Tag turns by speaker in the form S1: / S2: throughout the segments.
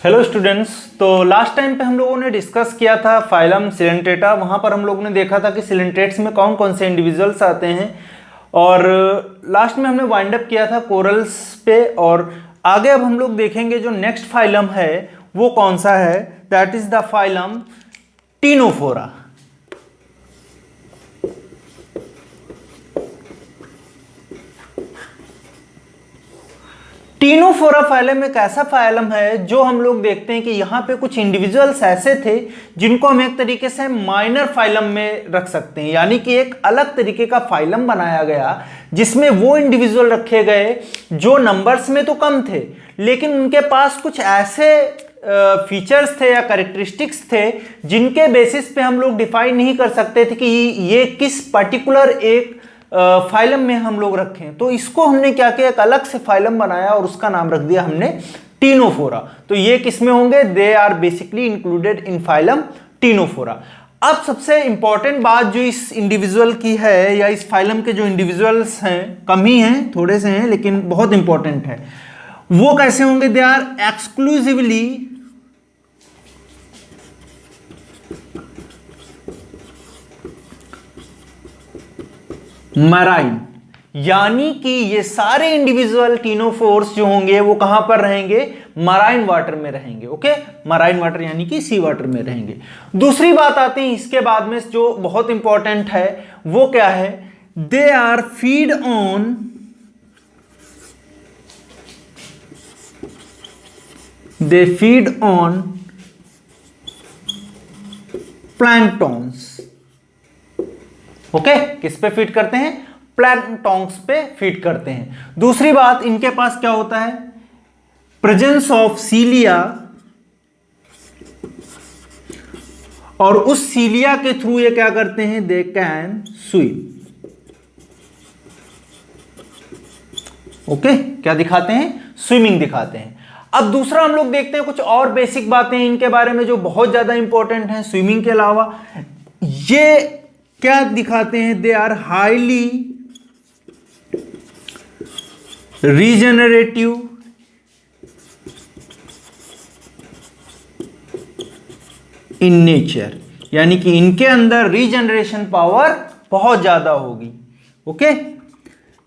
S1: Hello students. तो last time पे हम लोगों ने डिस्कस किया था फाइलम सिलेंट्रेटा। वहाँ पर हम लोगों ने देखा था कि सिलेंट्रेट्स में कौन कौन से इंडिविजुअल्स आते हैं, और लास्ट में हमने वाइंड अप किया था कोरल्स पे। और आगे अब हम लोग देखेंगे जो नेक्स्ट फाइलम है वो कौन सा है, that is the phylum Ctenophora. Ctenophora phylum एक ऐसा फाइलम है जो हम लोग देखते हैं कि यहाँ पे कुछ इंडिविजुअल्स ऐसे थे जिनको हम एक तरीके से माइनर फाइलम में रख सकते हैं, यानी कि एक अलग तरीके का फाइलम बनाया गया जिसमें वो इंडिविजुअल रखे गए जो नंबर्स में तो कम थे, लेकिन उनके पास कुछ ऐसे फीचर्स थे या कैरेक्टरिस्टिक्स थे जिनके बेसिस पे हम लोग डिफाइन नहीं कर सकते थे कि ये किस पर्टिकुलर एक फाइलम में हम लोग रखें। तो इसको हमने क्या किया, एक अलग से फाइलम बनाया और उसका नाम रख दिया हमने टीनोफोरा। तो ये किसमें होंगे, they are basically included in phylum ctenophora. अब सबसे इंपॉर्टेंट बात जो इस इंडिविजुअल की है या इस फाइलम के जो इंडिविजुअल्स हैं, कम ही हैं, थोड़े से हैं लेकिन बहुत इंपॉर्टेंट है, वो कैसे होंगे, दे आर एक्सक्लूसिवली मैराइन। यानी कि ये सारे इंडिविजुअल टीनोफोर्स जो होंगे वो कहां पर रहेंगे, मराइन वाटर में रहेंगे। ओके, मराइन वाटर यानी कि सी वाटर में रहेंगे। दूसरी बात आती है इसके बाद में जो बहुत इंपॉर्टेंट है, वो क्या है, they are feed on planktons. Okay, किस पे फीड करते हैं, प्लैंक्टॉन्स पे फीड करते हैं। दूसरी बात, इनके पास क्या होता है, प्रेजेंस ऑफ सीलिया, और उस सीलिया के थ्रू ये क्या करते हैं, दे कैन स्विम। ओके, क्या दिखाते हैं, स्विमिंग दिखाते हैं। अब दूसरा हम लोग देखते हैं कुछ और बेसिक बातें इनके बारे में जो बहुत ज्यादा इंपॉर्टेंट हैं। स्विमिंग के अलावा ये क्या दिखाते हैं, they are highly regenerative in nature, यानी कि इनके अंदर रीजनरेशन पावर बहुत ज्यादा होगी। ओके,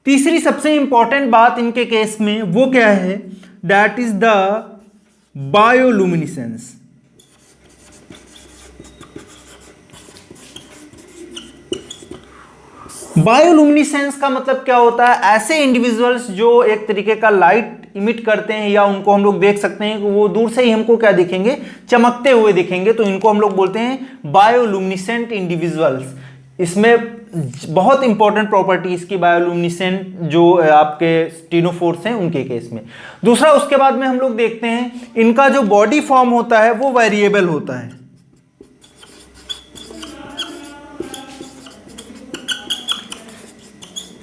S1: तीसरी सबसे इंपॉर्टेंट बात इनके केस में वो क्या है, दैट इज द बायोलुमिनिसेंस। बायोलुमिनिसेंस का मतलब क्या होता है, ऐसे इंडिविजुअल्स जो एक तरीके का लाइट इमिट करते हैं या उनको हम लोग देख सकते हैं कि वो दूर से ही हमको क्या दिखेंगे, चमकते हुए दिखेंगे, तो इनको हम लोग बोलते हैं बायोलुमिनिसेंट इंडिविजुअल्स। इसमें बहुत इंपॉर्टेंट प्रॉपर्टी इसकी बायोलुमिनिसेंट जो आपके टीनोफोर्स हैं उनके केस में। दूसरा, उसके बाद में हम लोग देखते हैं इनका जो बॉडी फॉर्म होता है वो वेरिएबल होता है।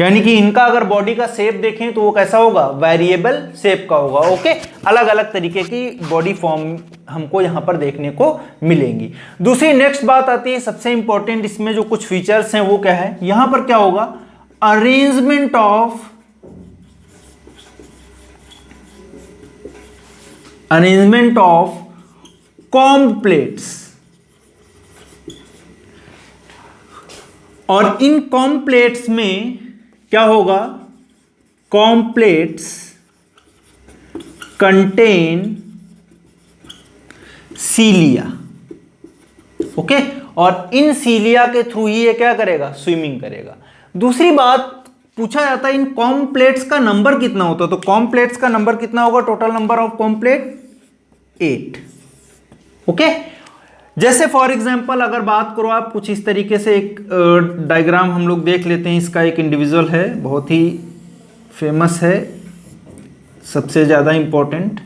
S1: यानी कि इनका अगर बॉडी का शेप देखें तो वो कैसा होगा, वेरिएबल शेप का होगा। ओके, अलग अलग तरीके की बॉडी फॉर्म हमको यहां पर देखने को मिलेंगी। दूसरी नेक्स्ट बात आती है सबसे इंपॉर्टेंट, इसमें जो कुछ फीचर्स हैं वो क्या है, यहां पर क्या होगा, अरेंजमेंट ऑफ कॉम्ब प्लेट्स। और इन कॉम्ब प्लेट्स में क्या होगा, कॉम्ब प्लेट्स कंटेन सीलिया। ओके, और इन सीलिया के थ्रू ही ये क्या करेगा, स्विमिंग करेगा। दूसरी बात पूछा जाता है इन कॉम्ब प्लेट्स का नंबर कितना होता है, तो कॉम्ब प्लेट्स का नंबर कितना होगा, total number of comb plate 8। Okay, जैसे फॉर एग्जांपल अगर बात करो आप, कुछ इस तरीके से एक डायग्राम हम लोग देख लेते हैं। इसका एक इंडिविजुअल है, बहुत ही फेमस है, सबसे ज़्यादा इंपॉर्टेंट,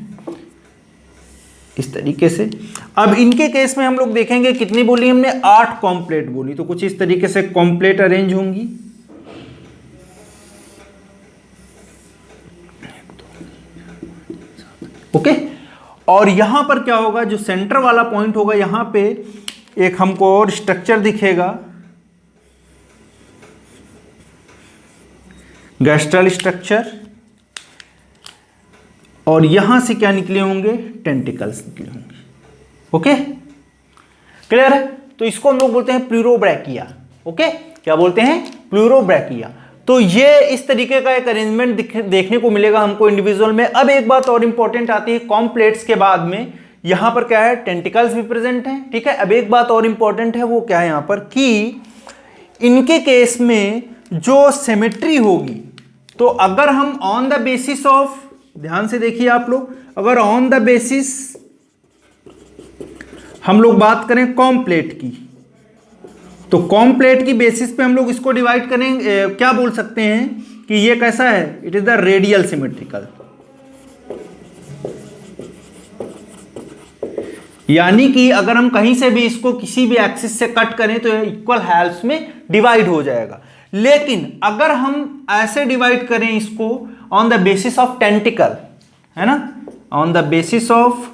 S1: इस तरीके से। अब इनके केस में हम लोग देखेंगे कितनी बोली हमने, 8 कॉम्प्लेट बोली, तो कुछ इस तरीके से कॉम्प्लेट अरेंज होंगी। ओके, और यहां पर क्या होगा, जो सेंटर वाला पॉइंट होगा यहां पे एक हमको और स्ट्रक्चर दिखेगा, गैस्ट्रल स्ट्रक्चर। और यहां से क्या निकले होंगे, टेंटिकल्स निकले होंगे। ओके, क्लियर है। तो इसको हम लोग बोलते हैं प्लूरोब्रैकिया। ओके, क्या बोलते हैं, प्लूरोब्रैकिया। तो ये इस तरीके का एक अरेंजमेंट देखने को मिलेगा हमको इंडिविजुअल में। अब एक बात और इंपॉर्टेंट आती है, कॉम्प्लेट्स के बाद में यहां पर क्या है, टेंटिकल्स भी प्रेजेंट हैं, ठीक है। अब एक बात और इंपॉर्टेंट है, वो क्या है यहां पर, कि इनके केस में जो सिमेट्री होगी, तो अगर हम ऑन द बेसिस ऑफ, ध्यान से देखिए आप लोग, अगर ऑन द बेसिस हम लोग बात करें कॉम्प्लेट की, तो कॉम्प्लेट की बेसिस पे हम लोग इसको डिवाइड करेंगे, क्या बोल सकते हैं कि ये कैसा है, it is the radial symmetrical. यानी कि अगर हम कहीं से भी इसको किसी भी एक्सिस से कट करें तो इक्वल हाल्फ्स में डिवाइड हो जाएगा। लेकिन अगर हम ऐसे डिवाइड करें इसको on the basis of tentacle, है ना, on the basis of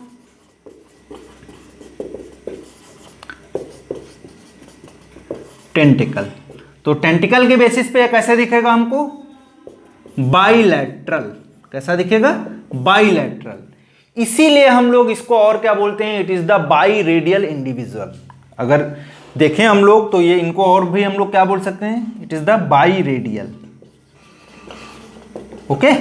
S1: tentacle, तो टेंटिकल के बेसिस पे कैसे दिखेगा हमको, बाइलैटरल। कैसा दिखेगा, बाइलैटरल। इसीलिए हम लोग इसको और क्या बोलते हैं, it is the biradial individual. अगर देखें हम लोग तो ये इनको और भी हम लोग क्या बोल सकते हैं, it is the biradial. Okay,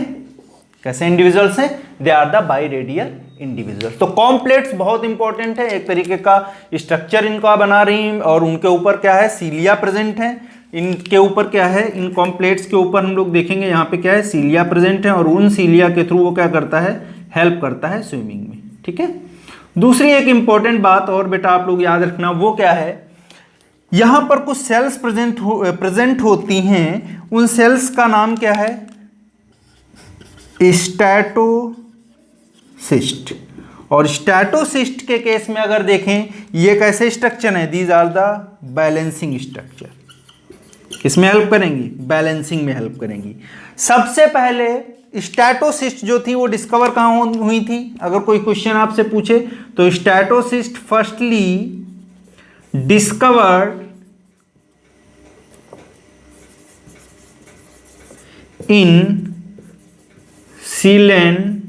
S1: कैसे इंडिविजुअल्स हैं, they are the biradial individual. तो कॉम्प्लेट्स बहुत इंपॉर्टेंट है, एक तरीके का स्ट्रक्चर इनका बना रही हैं, और उनके ऊपर क्या है, सीलिया प्रेजेंट है। इनके ऊपर क्या है, इन कॉम्प्लेट्स के ऊपर हम लोग देखेंगे यहाँ पे क्या है, सीलिया प्रेजेंट है, और उन सीलिया के थ्रू वो क्या करता है, हेल्प करता है स्विमिंग में, ठीक है। दूसरी एक इंपॉर्टेंट बात और बेटा आप लोग याद रखना, वो क्या है, यहां पर कुछ सेल्स प्रेजेंट होती हैं, उन सेल्स का नाम क्या है, स्टैटोसिस्ट। और स्टैटोसिस्ट के केस में अगर देखें, ये कैसे स्ट्रक्चर है, these are the balancing structure. किसमें हेल्प करेंगी, बैलेंसिंग में हेल्प करेंगी। सबसे पहले स्टैटोसिस्ट जो थी वो डिस्कवर कहाँ हुई थी, अगर कोई क्वेश्चन आपसे पूछे तो statocyst firstly discovered in Coelenterata.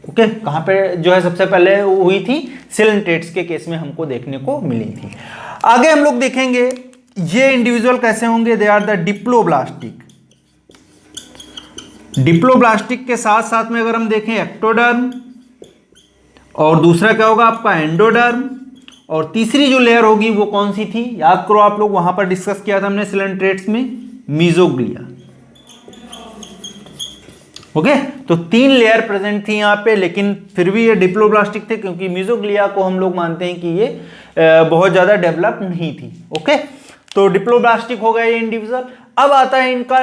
S1: Okay, कहां पे जो है सबसे पहले हुई थी, सिलेंट्रेट्स के केस में हमको देखने को मिली थी। आगे हम लोग देखेंगे ये इंडिविजुअल कैसे होंगे, they are the diploblastic. Diploblastic के साथ साथ में अगर हम देखें एक्टोडर्म, और दूसरा क्या होगा आपका एंडोडर्म, और तीसरी जो लेयर होगी वो कौन सी थी, याद करो आप लोग, वहां पर डिस्कस किया था हमने सिलेंट्रेट्स में, मीजोग्लिया। ओके, तो 3 लेयर प्रेजेंट थी यहाँ पे, लेकिन फिर भी ये डिप्लोब्लास्टिक थे, क्योंकि मीजोग्लिया को हम लोग मानते हैं कि ये बहुत ज्यादा डेवलप नहीं थी। ओके, तो डिप्लोब्लास्टिक हो गया ये इंडिविजुअल। अब आता है इनका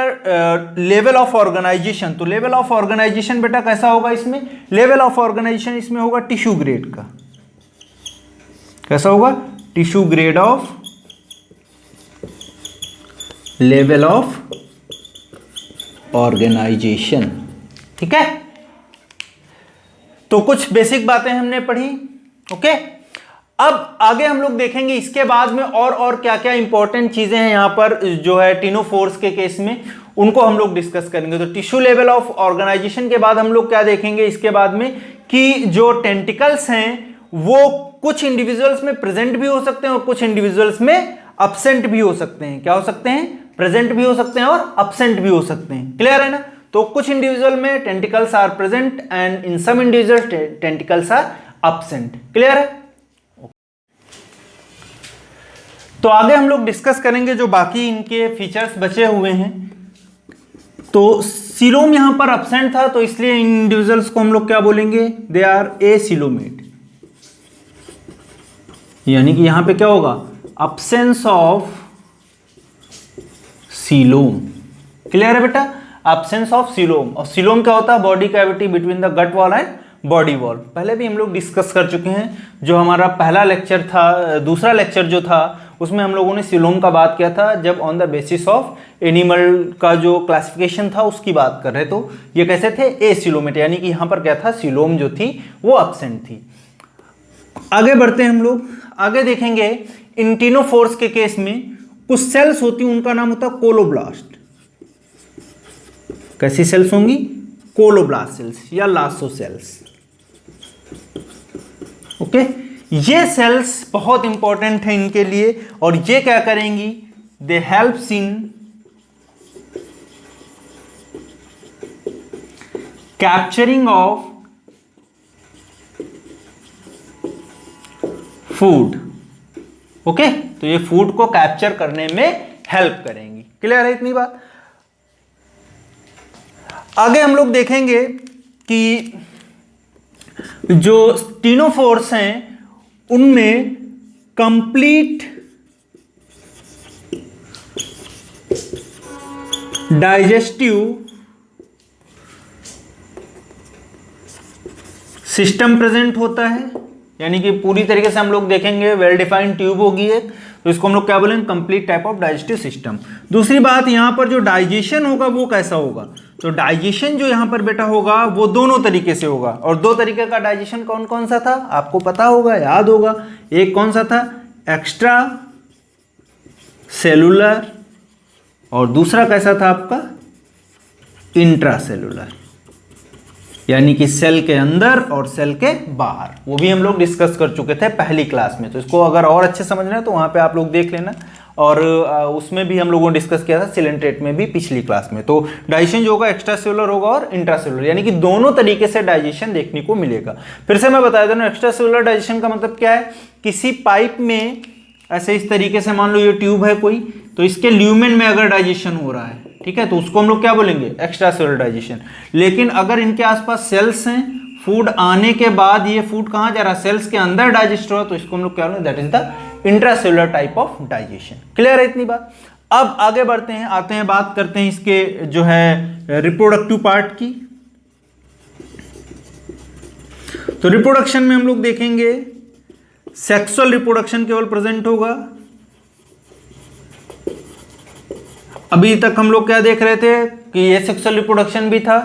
S1: लेवल ऑफ ऑर्गेनाइजेशन। तो लेवल ऑफ ऑर्गेनाइजेशन बेटा कैसा होगा, इसमें लेवल ऑफ ऑर्गेनाइजेशन इसमें होगा टिश्यू ग्रेड का। कैसा होगा, tissue grade of level of organization, ठीक है। तो कुछ बेसिक बातें हमने पढ़ी। ओके, अब आगे हम लोग देखेंगे इसके बाद में और क्या क्या इंपॉर्टेंट चीजें हैं यहां पर जो है टिनोफोर्स के केस में, उनको हम लोग डिस्कस करेंगे। तो टिश्यू लेवल ऑफ ऑर्गेनाइजेशन के बाद हम लोग क्या देखेंगे इसके बाद में, कि जो टेंटिकल्स हैं वो कुछ इंडिविजुअल्स में प्रेजेंट भी हो सकते हैं और कुछ इंडिविजुअल्स में एब्सेंट भी हो सकते हैं। क्या हो सकते हैं, प्रेजेंट भी हो सकते हैं और एब्सेंट भी हो सकते हैं। क्लियर है ना। तो कुछ इंडिविजुअल में tentacles are present and in some individual tentacles are absent. Clear है। तो आगे हम लोग डिस्कस करेंगे जो बाकी इनके फीचर्स बचे हुए हैं। तो सीलोम यहां पर एब्सेंट था, तो इसलिए इन इंडिविजुअल्स को हम लोग क्या बोलेंगे, दे आर एसिलोमेट। यानी कि यहां पे क्या होगा, एब्सेंस ऑफ सीलोम। क्लियर है बेटा, एब्सेंस ऑफ सीलोम। और सीलोम क्या होता है, body cavity between the gut wall and body wall. पहले भी हम लोग डिस्कस कर चुके हैं, जो हमारा पहला लेक्चर था, दूसरा लेक्चर जो था उसमें हम लोगों ने सीलोम का बात किया था, जब on the basis of animal का जो क्लासिफिकेशन था उसकी बात कर रहे। तो ये कैसे थे, एसिलोमेट, यानी कि यहां पर क्या था, सीलोम जो थी वो एब्सेंट थी। आगे बढ़ते हैं हम लोग, आगे देखेंगे इन टिनोफोर्स के केस में कुछ सेल्स होती हैं, उनका नाम होता है कोलोब्लास्ट। कैसी सेल्स होंगी, कोलोब्लास्ट सेल्स या लासो सेल्स। ओके, ये सेल्स बहुत इंपॉर्टेंट है इनके लिए, और ये क्या करेंगी, दे helps in capturing of food. Okay, तो ये फूड को कैप्चर करने में हेल्प करेंगी। क्लियर है इतनी बात। आगे हम लोग देखेंगे कि जो टीनोफोर्स हैं उनमें कंप्लीट डाइजेस्टिव सिस्टम प्रेजेंट होता है, यानी कि पूरी तरीके से हम लोग देखेंगे वेल डिफाइंड ट्यूब होगी एक, तो इसको हम लोग क्या बोलेंगे, complete type of digestive system. दूसरी बात यहां पर जो डाइजेशन होगा वो कैसा होगा, तो डाइजेशन जो यहां पर बेटा होगा वो दोनों तरीके से होगा, और दो तरीके का डाइजेशन कौन कौन सा था आपको पता होगा, याद होगा। एक कौन सा था, एक्स्ट्रा सेलुलर, और दूसरा कैसा था आपका, इंट्रा सेलुलर, यानी कि सेल के अंदर और सेल के बाहर। वो भी हम लोग डिस्कस कर चुके थे पहली क्लास में, तो इसको अगर और अच्छे समझना है तो वहां पे आप लोग देख लेना, और उसमें भी हम लोगों ने डिस्कस किया था सिलेंट्रेट में भी पिछली क्लास में। तो डाइजेशन जो होगा एक्स्ट्रा सेलुलर होगा और इंट्रा सेलुलर, यानी कि दोनों तरीके से डाइजेशन देखने को मिलेगा। फिर से मैं बता देता हूं, एक्स्ट्रा सेलुलर डाइजेशन का मतलब क्या है, किसी पाइप में ऐसे इस तरीके से मान लो ये ट्यूब है कोई, तो इसके ल्यूमेन में अगर डाइजेशन हो रहा है, ठीक है, तो उसको हम लोग क्या बोलेंगे, एक्स्ट्रा सेलुलर डाइजेशन। लेकिन अगर इनके आसपास सेल्स हैं, फूड आने के बाद ये फूड कहां जा रहा है, सेल्स के अंदर डाइजेस्ट हो रहा है, तो इसको हम लोग क्या बोलेंगे, that is the intra cellular type of digestion. Clear है इतनी बात। अब आगे बढ़ते हैं, आते हैं बात करते हैं इसके जो है रिप्रोडक्टिव पार्ट की। तो रिप्रोडक्शन में हम लोग देखेंगे सेक्सुअल रिप्रोडक्शन केवल प्रेजेंट होगा। अभी तक हम लोग क्या देख रहे थे कि ये सेक्सुअल रिप्रोडक्शन भी था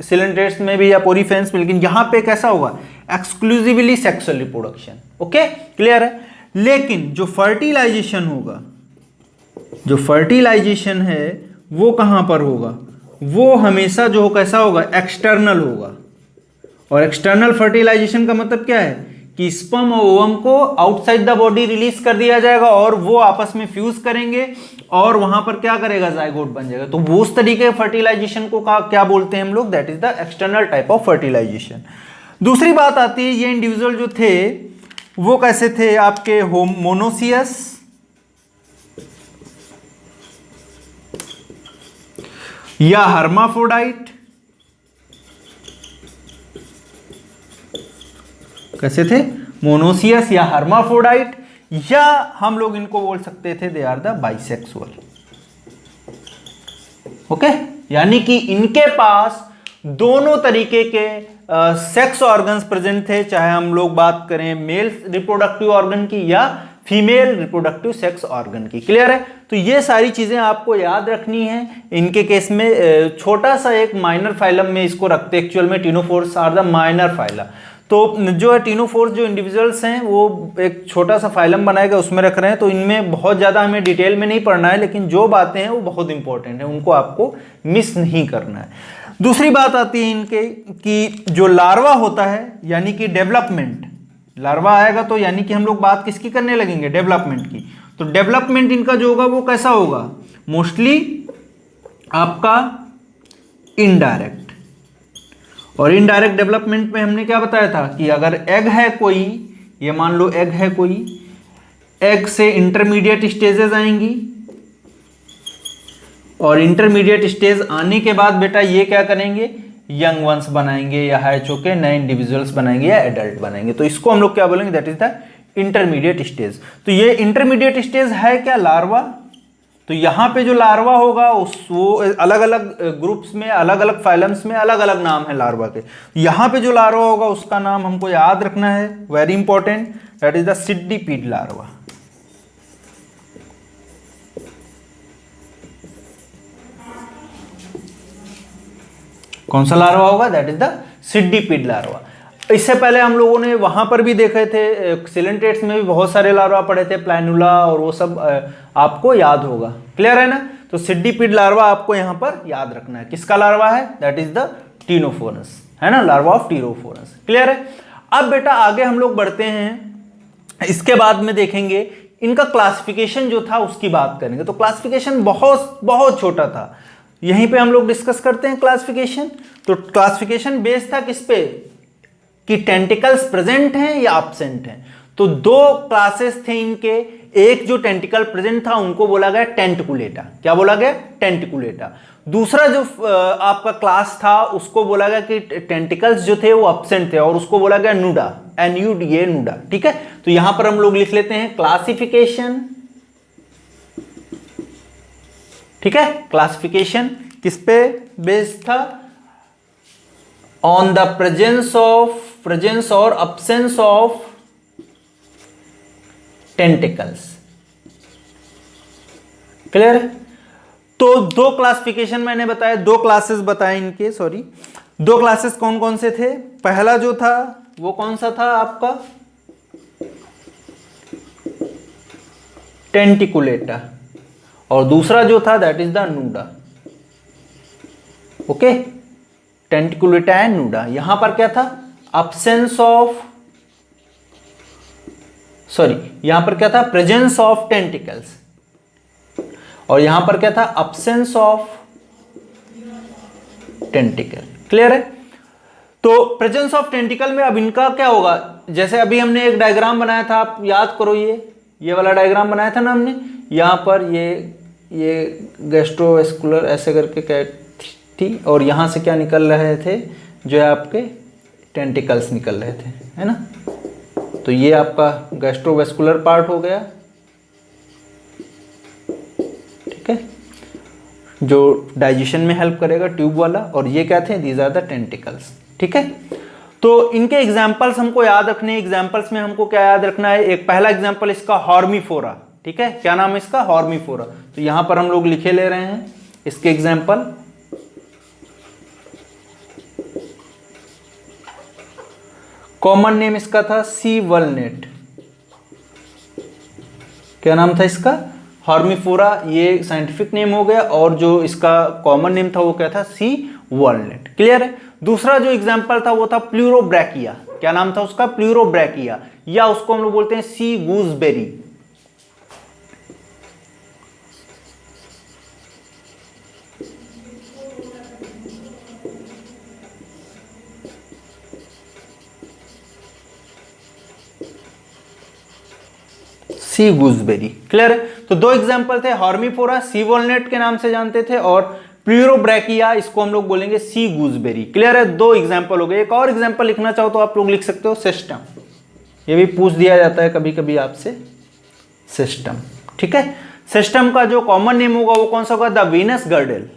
S1: सिलेंट्रेट्स में भी या पोरीफेन्स में, लेकिन यहां पे कैसा होगा, exclusively sexual reproduction. Okay, clear है। लेकिन जो फर्टिलाइजेशन होगा, जो फर्टिलाइजेशन है वो कहां पर होगा, वो हमेशा जो कैसा होगा, एक्सटर्नल होगा। और एक्सटर्नल फर्टिलाइजेशन का मतलब क्या है कि स्पर्म और ओवम को आउटसाइड द बॉडी रिलीज कर दिया जाएगा और वो आपस में फ्यूज करेंगे और वहां पर क्या करेगा, जाइगोट बन जाएगा। तो वो उस तरीके के फर्टिलाइजेशन को क्या बोलते हैं हम लोग, that is the external type of fertilization. दूसरी बात आती है, ये इंडिविजुअल जो थे वो कैसे थे, आपके मोनोसियस या हर्माफ्रोडाइट, कैसे थे, मोनोसियस या हर्माफ्रोडाइट, या हम लोग इनको बोल सकते थे they are the bisexual. Okay, यानी कि इनके पास दोनों तरीके के सेक्स ऑर्गन्स प्रेजेंट थे, चाहे हम लोग बात करें मेल रिप्रोडक्टिव ऑर्गन की या फीमेल रिप्रोडक्टिव सेक्स ऑर्गन की। क्लियर है। तो ये सारी चीजें आपको याद रखनी है। इनके केस में छोटा सा एक माइनर फाइलम में इसको रखते, एक्चुअल में ctenophores are the minor phyla. तो जो है टीनोफोर्स जो इंडिविजुअल्स हैं वो एक छोटा सा फाइलम बनाएगा, उसमें रख रहे हैं। तो इनमें बहुत ज़्यादा हमें डिटेल में नहीं पढ़ना है, लेकिन जो बातें हैं वो बहुत इंपॉर्टेंट है, उनको आपको मिस नहीं करना है। दूसरी बात आती है इनके कि जो लार्वा होता है, यानी कि डेवलपमेंट, लार्वा आएगा तो यानी कि हम लोग बात किसकी करने लगेंगे, डेवलपमेंट की। तो डेवलपमेंट इनका जो होगा वो कैसा होगा, मोस्टली आपका इनडायरेक्ट। और इनडायरेक्ट डेवलपमेंट में हमने क्या बताया था कि अगर एग है कोई, ये मान लो एग है कोई, एग से इंटरमीडिएट स्टेजेस आएंगी और इंटरमीडिएट स्टेज आने के बाद बेटा ये क्या करेंगे, यंग वंस बनाएंगे या हैच होके नए इंडिविजुअल्स बनाएंगे या एडल्ट बनाएंगे। तो इसको हम लोग क्या बोलेंगे, that is the intermediate stage. तो ये इंटरमीडिएट स्टेज है क्या, लार्वा। तो यहाँ पे जो लार्वा होगा वो अलग अलग ग्रुप्स में, अलग अलग फाइलम्स में अलग अलग नाम है लार्वा के। यहाँ पे जो लार्वा होगा उसका नाम हमको याद रखना है, very important, that is the cydippid larva. कौन सा लार्वा होगा, that is the cydippid larva. इससे पहले हम लोगों ने वहां पर भी देखे थे, सिलेंट्रेट्स में भी बहुत सारे लार्वा पढ़े थे, प्लानुला और वो सब आपको याद होगा। क्लियर है ना। तो सिड्डीपीड लार्वा आपको यहां पर याद रखना है। किसका लार्वा है, दैट इज द टीनोफोरस, है ना, लार्वा ऑफ टीनोफोरस। क्लियर है। अब बेटा आगे हम लोग बढ़ते हैं, इसके बाद में देखेंगे इनका क्लासिफिकेशन जो था उसकी बात करेंगे। तो क्लासिफिकेशन बहुत बहुत छोटा था, यहीं पे हम लोग डिस्कस करते हैं क्लासिफिकेशन। तो क्लासिफिकेशन बेस्ड था किस पे, कि टेंटिकल्स प्रेजेंट हैं या एब्सेंट हैं। तो दो क्लासेस थे इनके, एक जो टेंटिकल प्रेजेंट था उनको बोला गया टेंटिकुलेटा। क्या बोला गया, टेंटिकुलेटा। दूसरा जो आपका क्लास था उसको बोला गया कि टेंटिकल्स जो थे वो एब्सेंट थे और उसको बोला गया नूडा, NUDA, नूडा। ठीक है, तो यहां पर हम लोग लिख लेते हैं क्लासिफिकेशन। ठीक है, क्लासिफिकेशन किस पे बेस्ड था, ऑन द प्रेजेंस और absence ऑफ टेंटिकल्स। क्लियर है। तो दो क्लासिफिकेशन मैंने बताया, दो क्लासेस बताए इनके, सॉरी दो क्लासेस कौन कौन से थे। पहला जो था वो कौन सा था आपका, टेंटिकुलेटा, और दूसरा जो था that is the Nuda. Okay, Tentaculata and Nuda. यहां पर क्या था, absence ऑफ, सॉरी यहां पर क्या था, प्रेजेंस ऑफ टेंटिकल्स, और यहां पर क्या था, absence ऑफ टेंटिकल। क्लियर है। तो प्रेजेंस ऑफ टेंटिकल में अब इनका क्या होगा, जैसे अभी हमने एक डायग्राम बनाया था, आप याद करो, ये वाला डायग्राम बनाया था ना हमने, यहां पर ये गैस्ट्रोवेस्कुलर ऐसे करके थी, और यहां से क्या निकल रहे थे, जो है आपके टेंटिकल्स निकल रहे थे, है ना। तो ये आपका गैस्ट्रोवेस्कुलर पार्ट हो गया, ठीक है, जो डाइजेशन में हेल्प करेगा, ट्यूब वाला, और ये क्या थे, दीज आर द टेंटिकल्स। ठीक है, तो इनके एग्जाम्पल्स हमको याद रखने हैं। एग्जाम्पल्स में हमको क्या याद रखना है, एक पहला एग्जाम्पल इसका हॉर्मीफोरा। ठीक है, क्या नाम है इसका, हॉर्मीफोरा। तो यहां पर हम लोग लिखे ले रहे हैं इसके एग्जाम्पल। कॉमन नेम इसका था सी वॉलनेट। क्या नाम था इसका, हॉर्मीफोरा, ये साइंटिफिक नेम हो गया, और जो इसका कॉमन नेम था वो क्या था, सी वॉलनेट। क्लियर है। दूसरा जो एग्जांपल था वो था प्लूरोब्रैकिया। क्या नाम था उसका, प्लूरोब्रैकिया, या उसको हम लोग बोलते हैं सी गूजबेरी। सी गूजबेरी। क्लियर है। तो दो एग्जांपल थे, हॉर्मीफोरा सी वॉलनेट के नाम से जानते थे, और प्लूरोब्रैकिया इसको हम लोग बोलेंगे सी गूजबेरी। क्लियर है, दो एग्जांपल हो गए। एक और एग्जांपल लिखना चाहो तो आप लोग लिख सकते हो सिस्टम, ये भी पूछ दिया जाता है कभी कभी आपसे, सिस्टम। ठीक है, सिस्टम का जो कॉमन नेम होगा वो कौन सा होगा, द वीनस गर्डल।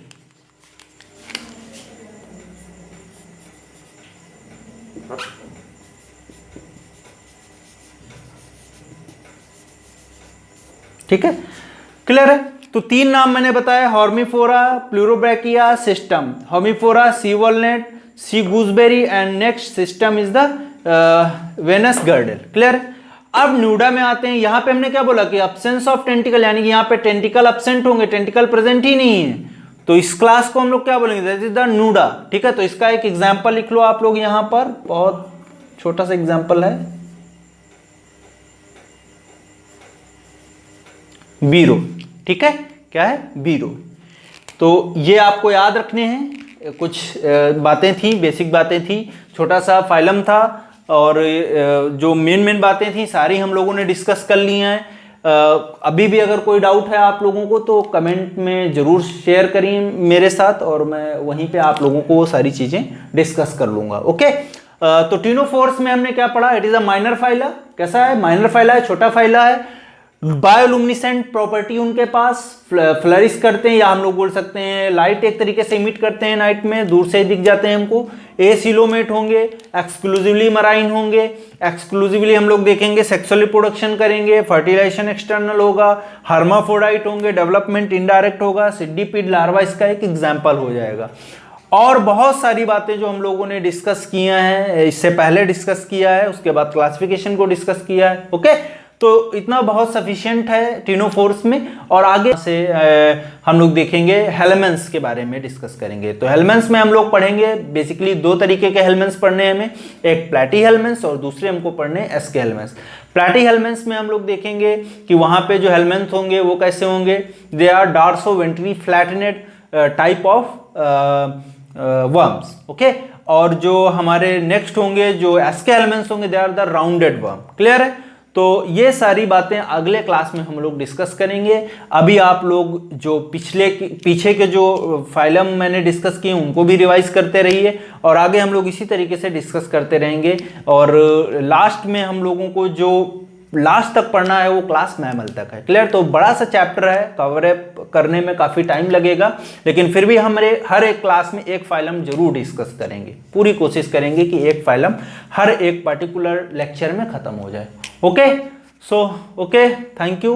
S1: ठीक है, क्लियर है। तो तीन नाम मैंने बताया, Hormiphora, Pleurobrachia, Cestum. Hormiphora, sea walnut, sea gooseberry, and next Cestum is the Venus girdle. Clear. अब न्यूडा में आते हैं। यहां पे हमने क्या बोला कि एब्सेंस ऑफ टेंटिकल, यानी कि यहां पे टेंटिकल एब्सेंट होंगे, टेंटिकल प्रेजेंट ही नहीं है, तो इस क्लास को हम लोग क्या बोलेंगे, दैट इज द न्यूडा। ठीक है, तो इसका एक एग्जाम्पल लिख लो आप लोग, यहां पर बहुत छोटा सा एग्जाम्पल है, बीरो। ठीक है, क्या है, बीरो। तो ये आपको याद रखने हैं, कुछ बातें थी, बेसिक बातें थी, छोटा सा फाइलम था, और जो मेन बातें थी सारी हम लोगों ने डिस्कस कर ली हैं। अभी भी अगर कोई डाउट है आप लोगों को तो कमेंट में ज़रूर शेयर करिए मेरे साथ, और मैं वहीं पे आप लोगों को वो सारी चीज़ें डिस्कस कर लूँगा। ओके, तो टीनोफोर्स में हमने क्या पढ़ा, it is a minor phyla. कैसा है, माइनर फाइला है, छोटा फाइला है। बायोलुमिनेसेंट प्रॉपर्टी उनके पास, फ्लरिश करते हैं, या हम लोग बोल सकते हैं लाइट एक तरीके से इमिट करते हैं नाइट में, दूर से दिख जाते हैं हमको। एसिलोमेट होंगे, एक्सक्लूसिवली मराइन होंगे, एक्सक्लूसिवली हम लोग देखेंगे सेक्सुअली प्रोडक्शन करेंगे, फर्टिलाइजेशन एक्सटर्नल होगा, हर्माफ्रोडाइट होंगे, डेवलपमेंट इनडायरेक्ट होगा, सिड्डीपिड लार्वा इसका एक एग्जाम्पल हो जाएगा। और बहुत सारी बातें जो हम लोगों ने डिस्कस किया है, इससे पहले डिस्कस किया है, उसके बाद क्लासिफिकेशन को डिस्कस किया है। ओके, तो इतना बहुत सफिशिएंट है टिनोफोर्स में। और आगे से हम लोग देखेंगे हेलमेंट्स के बारे में डिस्कस करेंगे। तो हेलमेंट्स में हम लोग पढ़ेंगे बेसिकली दो तरीके के हेलमेंट्स पढ़ने हैं हमें, एक प्लैटी हेलमेंट्स और दूसरे हमको पढ़ने एसके हेलमेंट्स। प्लैटी हेलमेंट्स में हम लोग देखेंगे कि वहां पे जो हेलमेंट्स होंगे वो कैसे होंगे, they are dorsoventrally flattened type of worms, okay. और जो हमारे नेक्स्ट होंगे जो एसके हेलमेंट्स होंगे, they are the rounded worm. Clear है? तो ये सारी बातें अगले क्लास में हम लोग डिस्कस करेंगे। अभी आप लोग जो पीछे के जो फाइलम मैंने डिस्कस किए उनको भी रिवाइज करते रहिए, और आगे हम लोग इसी तरीके से डिस्कस करते रहेंगे। और लास्ट में हम लोगों को जो लास्ट तक पढ़ना है वो क्लास मैमल तक है। क्लियर? तो बड़ा सा चैप्टर है, कवर अप करने में काफ़ी टाइम लगेगा, लेकिन फिर भी हमारे हर एक क्लास में एक फाइलम जरूर डिस्कस करेंगे। पूरी कोशिश करेंगे कि एक फाइलम हर एक पर्टिकुलर लेक्चर में ख़त्म हो जाए। Okay, so okay, thank you.